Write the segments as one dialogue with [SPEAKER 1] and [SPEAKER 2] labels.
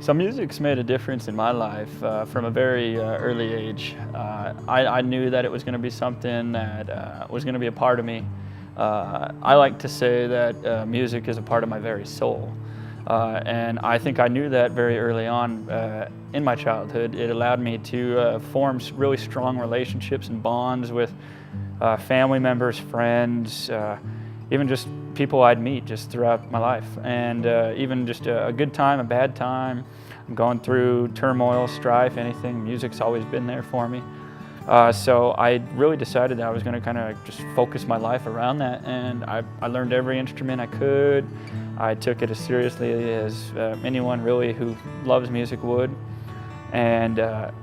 [SPEAKER 1] So music's made a difference in my life from a very early age. I knew that it was going to be something that was going to be a part of me. I like to say that music is a part of my very soul. And I think I knew that very early on in my childhood. It allowed me to form really strong relationships and bonds with family members, friends, even just people I'd meet just throughout my life. And even just a good time, a bad time, I'm going through turmoil, strife, anything, music's always been there for me. So I really decided that I was going to kind of just focus my life around that, and I learned every instrument I could. I took it as seriously as anyone really who loves music would. And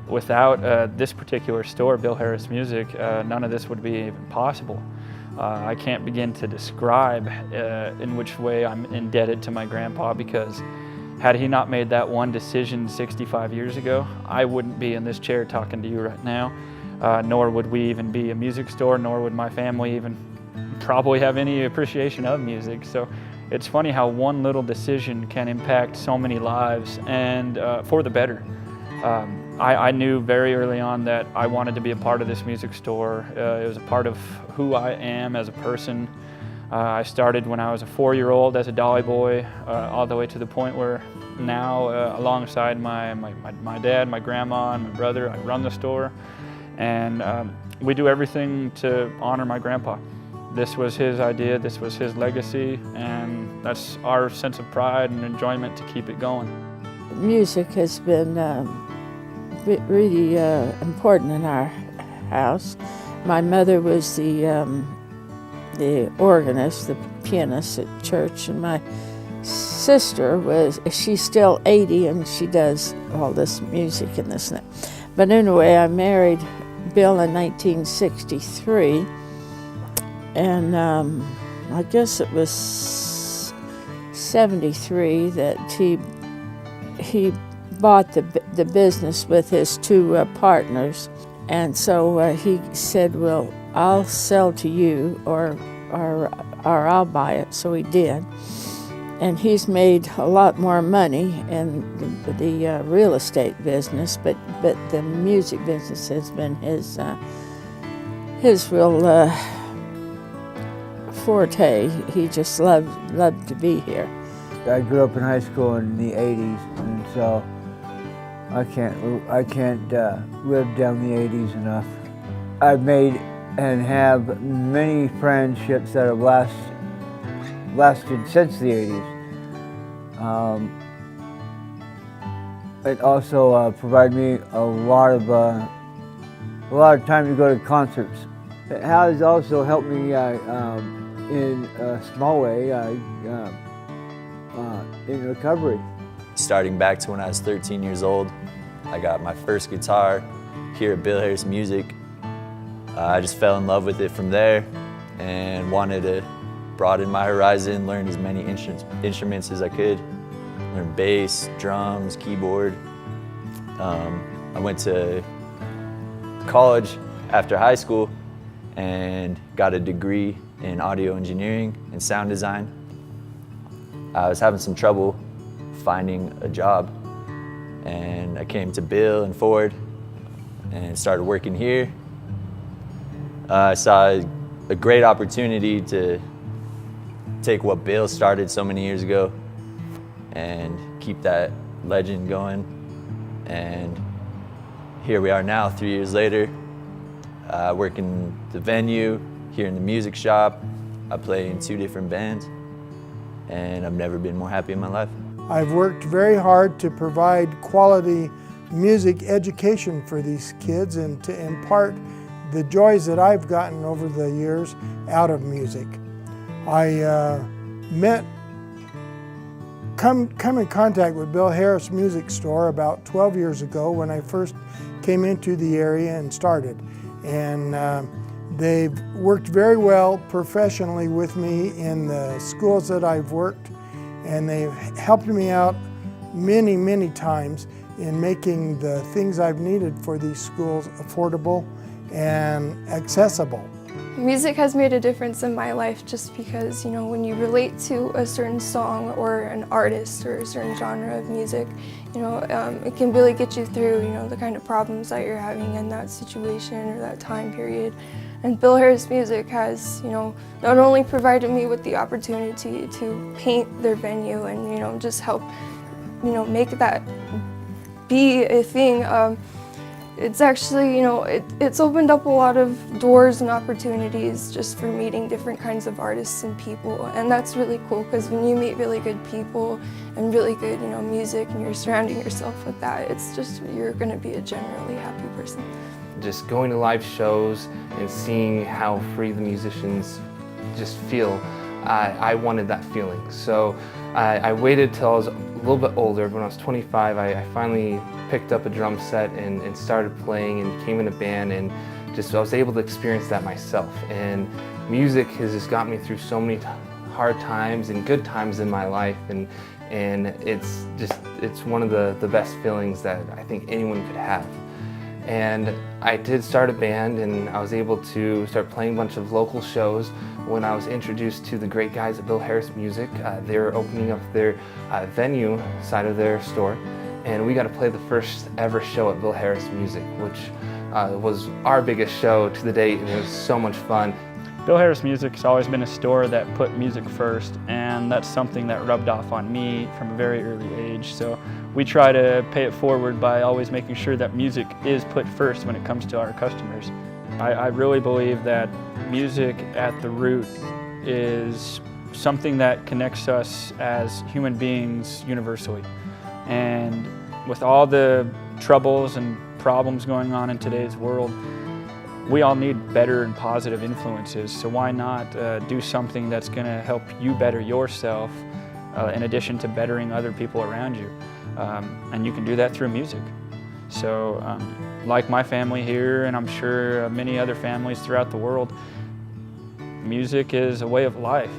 [SPEAKER 1] without this particular store, Bill Harris Music, none of this would be even possible. I can't begin to describe in which way I'm indebted to my grandpa, because had he not made that one decision 65 years ago, I wouldn't be in this chair talking to you right now, nor would we even be a music store, nor would my family even probably have any appreciation of music. So it's funny how one little decision can impact so many lives, and for the better. I knew very early on that I wanted to be a part of this music store. It was a part of who I am as a person. I started when I was a 4-year-old as a dolly boy, all the way to the point where now, alongside my dad, my grandma, and my brother, I run the store. And we do everything to honor my grandpa. This was his idea, this was his legacy, and that's our sense of pride and enjoyment to keep it going.
[SPEAKER 2] Music has been really important in our house. My mother was the organist, the pianist at church, and my sister she's still 80 and she does all this music and this and that. But anyway, I married Bill in 1963, and I guess it was 73 that he bought the business with his two partners, and so he said, well, I'll sell to you or I'll buy it. So he did, and he's made a lot more money in the real estate business, but the music business has been his real forte. He just loved to be here.
[SPEAKER 3] I grew up in high school in the 80s, and so I can't live down the 80s enough. I've made and have many friendships that have lasted since the 80s. It also provided me a lot of time to go to concerts. It has also helped me in a small way in recovery.
[SPEAKER 4] Starting back to when I was 13 years old, I got my first guitar here at Bill Harris Music. I just fell in love with it from there and wanted to broaden my horizon, learn as many instruments as I could, learn bass, drums, keyboard. I went to college after high school and got a degree in audio engineering and sound design. I was having some trouble finding a job, and I came to Bill and Ford and started working here. I saw a great opportunity to take what Bill started so many years ago and keep that legend going. And here we are now, 3 years later, working the venue, here in the music shop. I play in 2 different bands, and I've never been more happy in my life.
[SPEAKER 5] I've worked very hard to provide quality music education for these kids and to impart the joys that I've gotten over the years out of music. I come in contact with Bill Harris Music Store about 12 years ago when I first came into the area and started. And they've worked very well professionally with me in the schools that I've worked, and they've helped me out many, many times in making the things I've needed for these schools affordable and accessible.
[SPEAKER 6] Music has made a difference in my life just because, you know, when you relate to a certain song or an artist or a certain genre of music, you know, it can really get you through, you know, the kind of problems that you're having in that situation or that time period. And Bill Harris Music has, you know, not only provided me with the opportunity to paint their venue and, you know, just help, you know, make that be a thing. It's actually, you know, it's opened up a lot of doors and opportunities just for meeting different kinds of artists and people, and that's really cool because when you meet really good people and really good, you know, music and you're surrounding yourself with that, it's just, you're going to be a generally happy person.
[SPEAKER 7] Just going to live shows and seeing how free the musicians just feel, I wanted that feeling. So I waited till I was a little bit older. When I was 25, I finally picked up a drum set and started playing and became in a band, and just I was able to experience that myself. And music has just got me through so many hard times and good times in my life, and it's one of the best feelings that I think anyone could have. And I did start a band, and I was able to start playing a bunch of local shows when I was introduced to the great guys at Bill Harris Music. They were opening up their venue side of their store, and we got to play the first ever show at Bill Harris Music, which was our biggest show to the date, and it was so much fun.
[SPEAKER 1] Bill Harris Music has always been a store that put music first, and that's something that rubbed off on me from a very early age. So we try to pay it forward by always making sure that music is put first when it comes to our customers. I really believe that music at the root is something that connects us as human beings universally. And with all the troubles and problems going on in today's world, we all need better and positive influences, so why not do something that's going to help you better yourself in addition to bettering other people around you. And you can do that through music. So like my family here, and I'm sure many other families throughout the world, music is a way of life.